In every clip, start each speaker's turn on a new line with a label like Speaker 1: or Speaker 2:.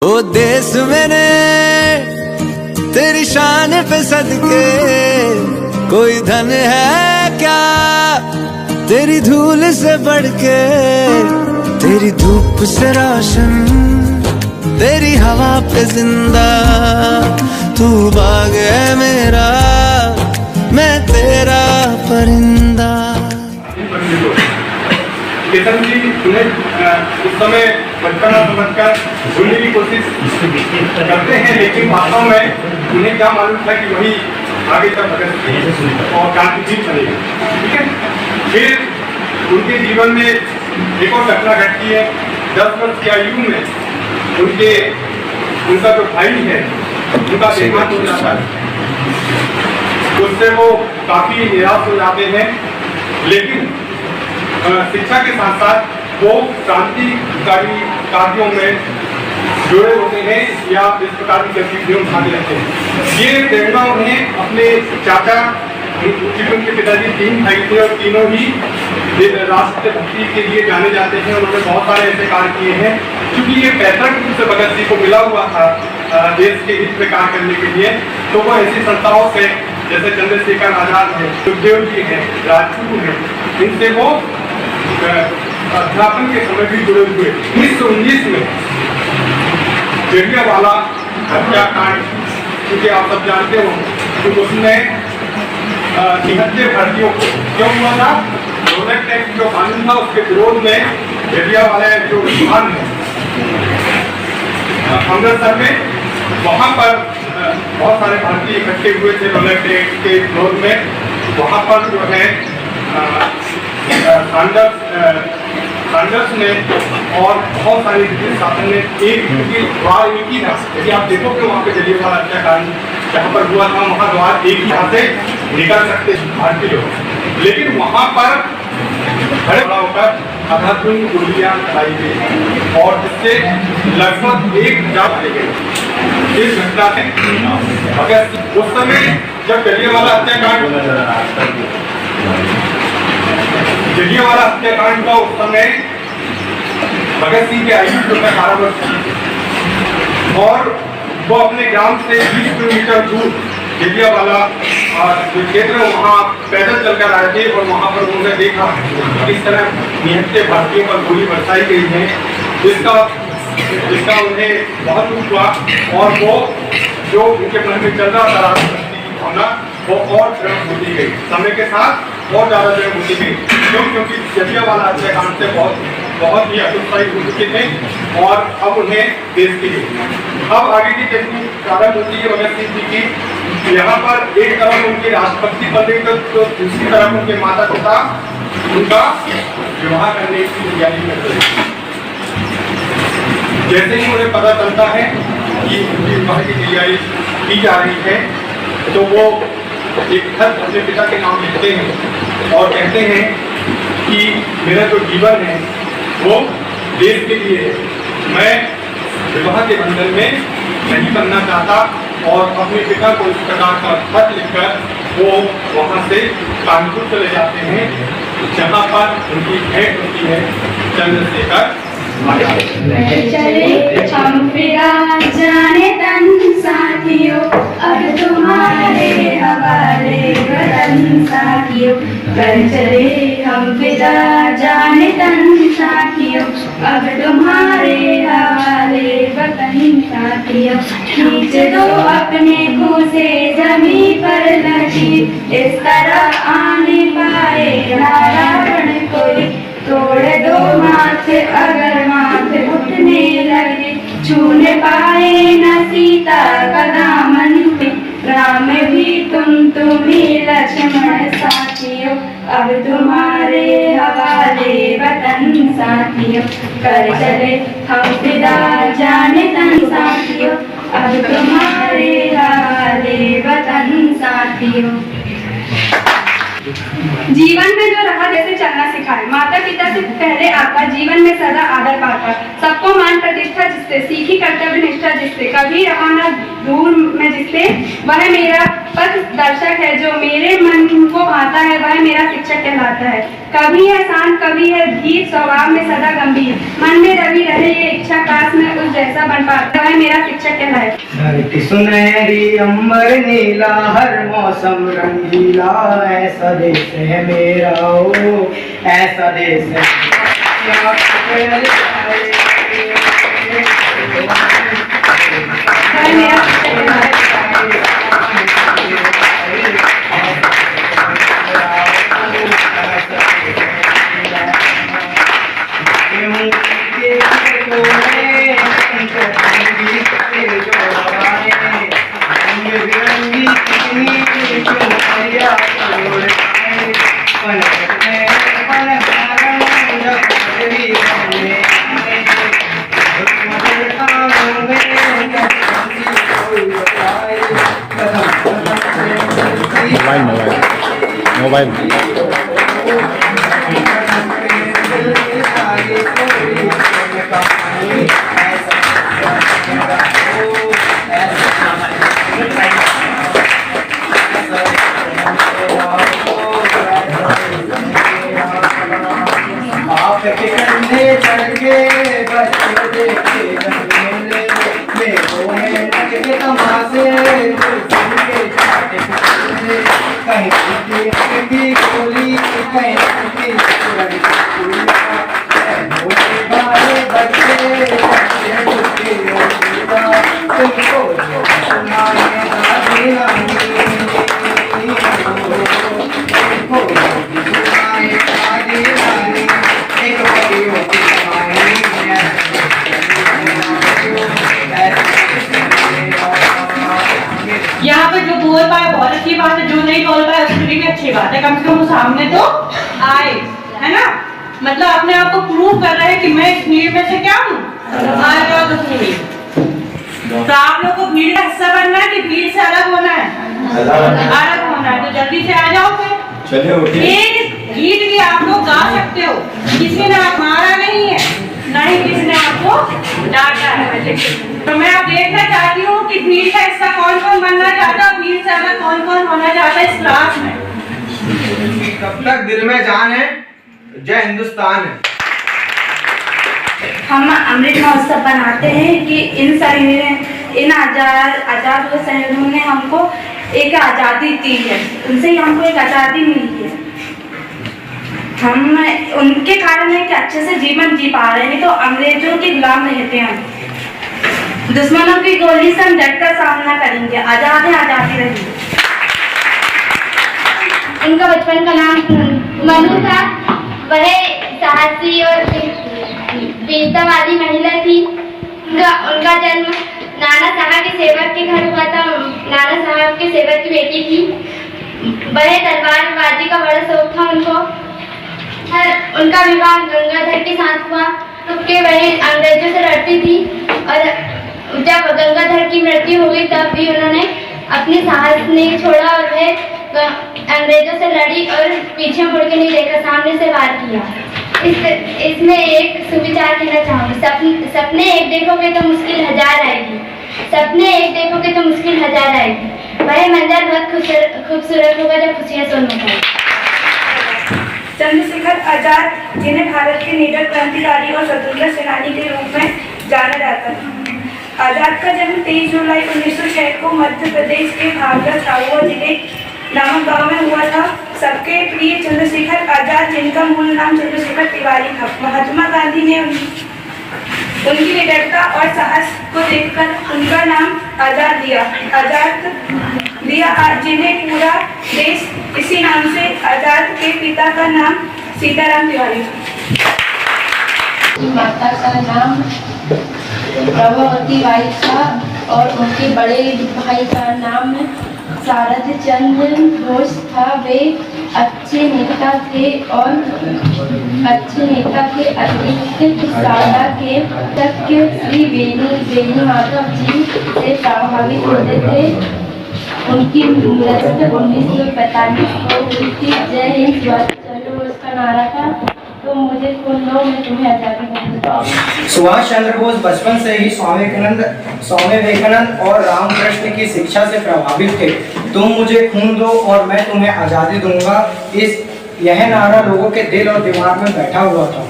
Speaker 1: ओ देश मेरे तेरी शान पे सदके कोई धन है क्या तेरी धूल से बढ़ के, तेरी धूप से रोशन तेरी हवा पे जिंदा, तू बाग है मेरा मैं तेरा परिंदा।
Speaker 2: केतन जी उन्हें उस समय बचपना समझकर भूलने की कोशिश करते हैं, लेकिन वास्तव में उन्हें क्या मालूम था कि वही आगे तक भगत सिंह और गांधी जी बनेगा। ठीक है, फिर उनके जीवन में एक और घटना घटती है। 10 वर्ष की आयु में उनका जो भाई है उनका देहांत हो जाता है। उससे वो काफी निराश हो जाते हैं, लेकिन शिक्षा के साथ साथ वो क्रांतिकारी कार्यों में जुड़े होते हैं या इस प्रकार की गतिविधियों में भाग लेते हैं। ये प्रेरणा उन्हें अपने चाचा, उनके पिताजी 3 भाई थे और तीनों ही राष्ट्रभक्ति के लिए जाने जाते हैं। उन्होंने बहुत सारे ऐसे कार्य किए हैं। क्योंकि ये पैतृक रूप से भगत सिंह को मिला हुआ था देश के हित में कार्य करने के लिए, तो वो ऐसी संस्थाओं से जैसे चंद्रशेखर आजाद है, सुखदेव जी है, राजगुरु है, इनसे वो अध्यापन के समय भी जुड़े हुए। 1919 में जलियांवाला हत्याकांड, क्योंकि आप सब जानते हो कि उसमें 73 भारतीयों को क्यों हुआ था? रोलेट एक्ट जो कानून था उसके विरोध में जलियांवाला जो स्थान है अमृतसर में, वहाँ पर बहुत सारे भारतीय इकट्ठे हुए थे रोलेट एक्ट के विरोध में। वहाँ पर जो है सैंडर्स ने और बहुत सारे ब्रिटिश शासन ने एक द्वार एक ही था। यदि आप देखो कि वहाँ पे जलियांवाला हत्याकांड जहाँ पर हुआ था वहाँ द्वार एक ही यहाँ से निकल सकते भारतीय लोग, लेकिन वहाँ पर खड़े होकर आध्यात्मिक गोलियां चलाई गई और जिससे लगभग 1000 ले गए। इस घटना से अगर उस समय जब जलियांवाला हत्याकांड का उस समय भगत सिंह की आयु 18 वर्ष थी और वो अपने ग्राम से 20 किलोमीटर दूर जलियांवाला जो क्षेत्र है वहाँ पैदल चलकर आए थे और वहाँ पर उन्होंने देखा किस तरह निहत्थे भारतीयों पर गोली बरसाई गई है, जिसका उन्हें बहुत दुख हुआ और वो जो उनके मन में चल रहा था राष्ट्रभक्ति की भावना वो और दृढ़ होती गई, समय के साथ और ज़्यादा दृढ़ होती गई। क्योंकि जलियांवाला हत्याकांड से बहुत ही हतोत्साहित हो चुके थे और अब उन्हें देश के लिए अब आगे की जर्नी प्रारंभ होती है भगत सिंह जी की। यहाँ पर एक तरफ उनकी राष्ट्रभक्ति बन रही तो दूसरी तरफ उनके माता पिता उनका विवाह करने की तैयारी कर रहे हैं। जैसे ही उन्हें पता चलता है कि उनकी विवाह की तैयारी की जा रही है तो वो एक खत अपने पिता के नाम लिखते हैं और कहते हैं कि मेरा जो जीवन है वो देश के लिए है, मैं विवाह के बंधन में नहीं बनना चाहता और अपने पिता को इस प्रकार का खत लिखकर वो वहाँ से कानपुर चले जाते हैं जहाँ पर उनकी भेंट होती है चंद्रशेखर आजाद।
Speaker 3: चले हम फिरा जाने तन साथियों, अब तुम्हारे हवाले वतन साथियों। कर चले हम फिरा जाने तन साथियों, अब तुम्हारे हवाले वतन साथियों। खींच दो अपने खून से जमीन पर लकीर, इस तरह आने पाए रावण कोई। तोड़ दो माथे अगर माथे उठने लगे, छूने पाए न सीता का दामन पे। राम भी तुम्हें लक्ष्मण साथियों, अब तुम्हारे हवाले वतन साथियों। कर चले हम फिदा जाने तन साथियों, अब तुम्हारे हवाले वतन साथियों।
Speaker 4: जीवन में जो राह जैसे चलना सिखाए, माता पिता से पहले
Speaker 3: रहे आपका, जीवन में सदा आदर पाता, सबको मान प्रतिष्ठा जिससे, सीखी कर्तव्य निष्ठा जिससे, कभी रहा न दूर में जिससे, वह मेरा पथ दर्शक है, जो मेरे मन को भाता है, वह मेरा शिक्षक कहलाता है। कभी है शांत, कभी है धीर, स्वभाव में सदा गंभीर, मन में रवि रहे ये इच्छा, काश में उस जैसा बन पाता, वह मेरा शिक्षक कहलाए।
Speaker 4: धरती सुनहरी अंबर नीला, हर मौसम रंगीला, ऐसा देश है मेरा ओ, ऐसा देश है
Speaker 3: वह मेरा शिक्षक कहलाए।
Speaker 5: मोबाइल
Speaker 4: आपके कंधे चढ़ के बच्चे देखे ले वो है के तमाशे कहीं की गोली कहीं की बच्चे तुमको
Speaker 6: यहाँ पे जो बोल पाए बहुत अच्छी बात है, जो नहीं बोल पाए उसके लिए भी अच्छी बात है, कम से कम वो सामने तो आए, है ना। मतलब अपने आप को प्रूव कर रहे हैं कि मैं इस भीड़ में से क्या हूँ, आ जाओ तो सही। तो आप लोग को भीड़ का हिस्सा बनना है कि भीड़ से अलग होना है? अलग होना है, तो जल्दी से आ जाओ फिर। एक गीत भी आप लोग गा सकते हो, किसी ने आप मारा नहीं है, न ही किसी ने आपको डांटा है। तो मैं अब देखना चाहती हूँ कि भीड़ का हिस्सा कौन कौन बनना चाहता है, भीड़ से अलग कौन कौन होना चाहता है इस क्लास में।
Speaker 4: कब तक दिल में जान है, जय हिंदुस्तान है।
Speaker 3: हम अमृत महोत्सव बनाते हैं कि इन आजाद हुए शहीदों ने हमको एक आज़ादी दी है, उनसे ही हमको एक आज़ादी मिली है। हम उनके कारण है कि अच्छे से जीवन जी पा रहे हैं, तो अंग्रेजों के गुलाम रहते हैं, दुश्मनों की गोली से हम डट कर सामना करेंगे, आजाद है, आजादी रहेगी।
Speaker 7: उनका बचपन का नाम मनु था, वह साहसी और वीरतावादी महिला थी। उनका जन्म नाना साहब के सेवक के घर हुआ था। नाना साहब के सेवक की बेटी थी। वह तलवारबाजी का बड़ा शौक था उनको। उनका विवाह गंगाधर के साथ हुआ, क्योंकि वह अंग्रेजों से लड़ती थी, और जब गंगाधर की मृत्यु हो गई तब भी उन्होंने अपने साहस नहीं छोड़ा और वह अंग्रेजों से लड़ी और पीछे मुड़ के नहीं देखा, सामने से वार किया। इसमें एक सुविचार कहना चाहूँगी, सपने एक देखोगे तो मुश्किल हजार आएगी, सपने एक देखोगे तो मुश्किल हजार आएगी। वह मंजर बहुत खूबसूरत होगा जब खुशियाँ सोनू का।
Speaker 3: चंद्रशेखर आजाद, जिन्हें भारत के निडर क्रांतिकारी और स्वतंत्रता सेनानी के रूप में जाना जाता है। आजाद का जन्म 23 जुलाई 1906 को मध्य प्रदेश के भागलपुर झाबुआ जिले नामक गांव में हुआ था। सबके प्रिय चंद्रशेखर आजाद, जिनका मूल नाम चंद्रशेखर तिवारी था, महात्मा गांधी ने उनकी निडरता और साहस को देखकर उनका नाम आजाद दिया, जिन्हें पूरा देश इसी नाम से। आजाद के पिता का नाम सीताराम तिवारी था।
Speaker 8: माता का नाम प्रभावती बाई था और उनके बड़े भाई का नाम शारद चंद्र घोष था। वे अच्छे नेता थे और अतिरिक्त शारदा के तक श्री वेणु माधव जी से प्रभावित होते थे। उनकी मृत्यु 1945 को हुई थी। जय हिंद, चलो उसका नारा था। तुम मुझे खून दो, मैं तुम्हें आज़ादी दूंगा।
Speaker 4: सुभाष चंद्र बोस बचपन से ही स्वामी विवेकानंद और रामकृष्ण की शिक्षा से प्रभावित थे। तुम मुझे खून दो और मैं तुम्हें आज़ादी दूंगा, यह नारा लोगों के दिल और दिमाग में बैठा हुआ था।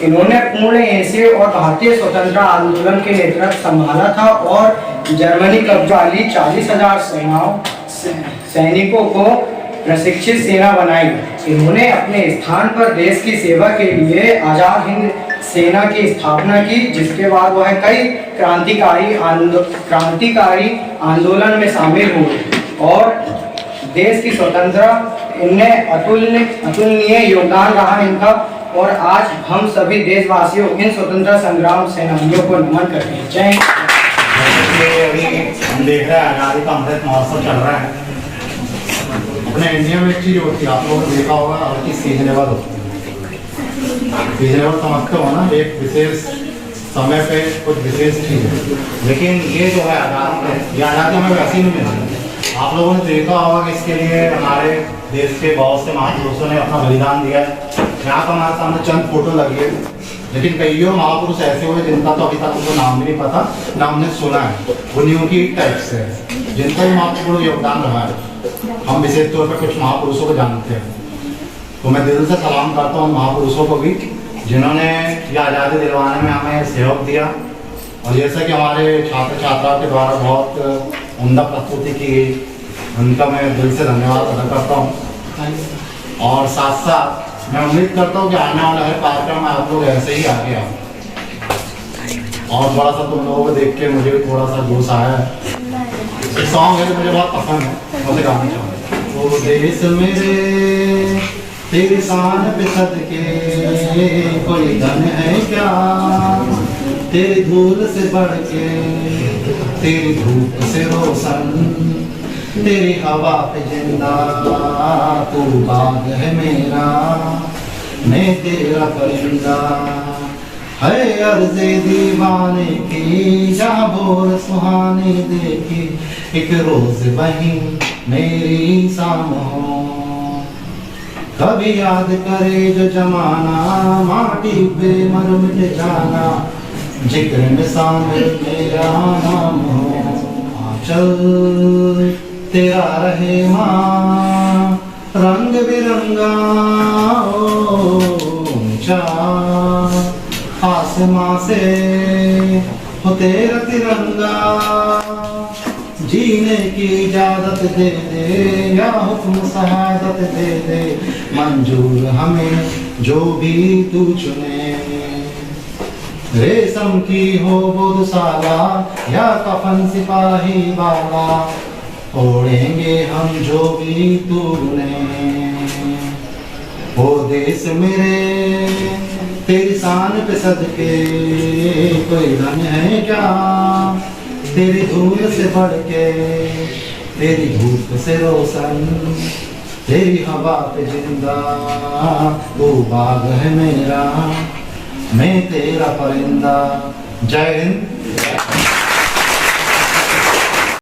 Speaker 4: इन्होंने पूर्ण एशिया और भारतीय स्वतंत्रता आंदोलन के नेतृत्व संभाला था और जर्मनी कब्जा वाली 40,000 सैनिकों को प्रशिक्षित सेना बनाई। इन्होंने अपने स्थान पर देश की सेवा के लिए आजाद हिंद सेना की स्थापना की, जिसके बाद वह कई क्रांतिकारी आंदोलन में शामिल हुए और देश की स्वतंत्रता इनमें अतुलनीय योगदान रहा इनका। और आज हम सभी देशवासियों इन स्वतंत्रता संग्राम सेनानियों को नमन करते हैं। जय हिंद।
Speaker 5: अभी हम देख रहे हैं आज़ादी का अमृत महोत्सव चल रहा है। अपने इंडिया में एक चीज़ होती है, आप लोगों ने देखा होगा, हर चीज़ सीजनेबल होती है। सीजनेबल समझते हो ना, एक विशेष समय पे कुछ विशेष चीज़ है। लेकिन ये जो है आज़ादी, ये आज़ादी हमें वैसे ही नहीं मिली। आप लोगों ने देखा होगा कि इसके लिए हमारे देश के बहुत से महापुरुषों ने अपना बलिदान दिया है। यहाँ पर हमारे सामने चंद फोटो लगी है, लेकिन कईयों महापुरुष ऐसे हुए जिनका तो अभी तक उनको नाम भी नहीं पता, ना हमने सुना है। वो न्यू की टाइप से है, जिनका भी महत्वपूर्ण योगदान रहा है। हम विशेष तौर पर कुछ महापुरुषों को जानते हैं, तो मैं दिल से सलाम करता हूँ महापुरुषों को भी, जिन्होंने ये आज़ादी दिलवाने में हमें सहयोग दिया। और जैसा कि हमारे छात्र छात्राओं के द्वारा बहुत उम्दा प्रस्तुति की गई, उनका मैं दिल से धन्यवाद अदा करता हूँ। और साथ साथ मैं उम्मीद करता हूँ कि आने वाला हर कार्यक्रम में आप लोग ऐसे ही आगे आओ। और थोड़ा सा तुम लोगों को देख के मुझे भी थोड़ा सा जोश आया है। सॉन्ग है जो मुझे बहुत पसंद है, मुझे गाना चाहूँगा। वो देश मेरे तेरी शान पे सदके कोई धन है क्या, तेरी धूल से बढ़ के, तेरी धूप से रोशन, तेरी हवा पे जिंदा, तू बाग है मेरा, मैं तेरा परिंदा। है अर्ज़े दीवाने की जहाँ भोर सुहानी देखी, एक रोज वहीं मेरी शाम हो। कभी याद करे जो जमाना, माटी पे मर मिट जाना, जिक्र में शामिल मेरा नाम हो। चल तेरा रहे माँ रंग बिरंगा, ऊंचा आसमां से हो तेरा तिरंगा। जीने की इजाजत दे दे या हुक्म शहादत दे दे, मंजूर हमें जो भी तू चुने। रेशम की हो बुधशाला या कफन सिपाही वाला, ओढ़ेंगे हम जो भी तू ने। ओ देश मेरे तेरी शान पे सदके कोई धन है क्या, तेरी धूल से बढ़ के, तेरी धूप से रोशन, तेरी हवा पे जिंदा, वो बाग है मेरा, मैं तेरा परिंदा। जय हिंद।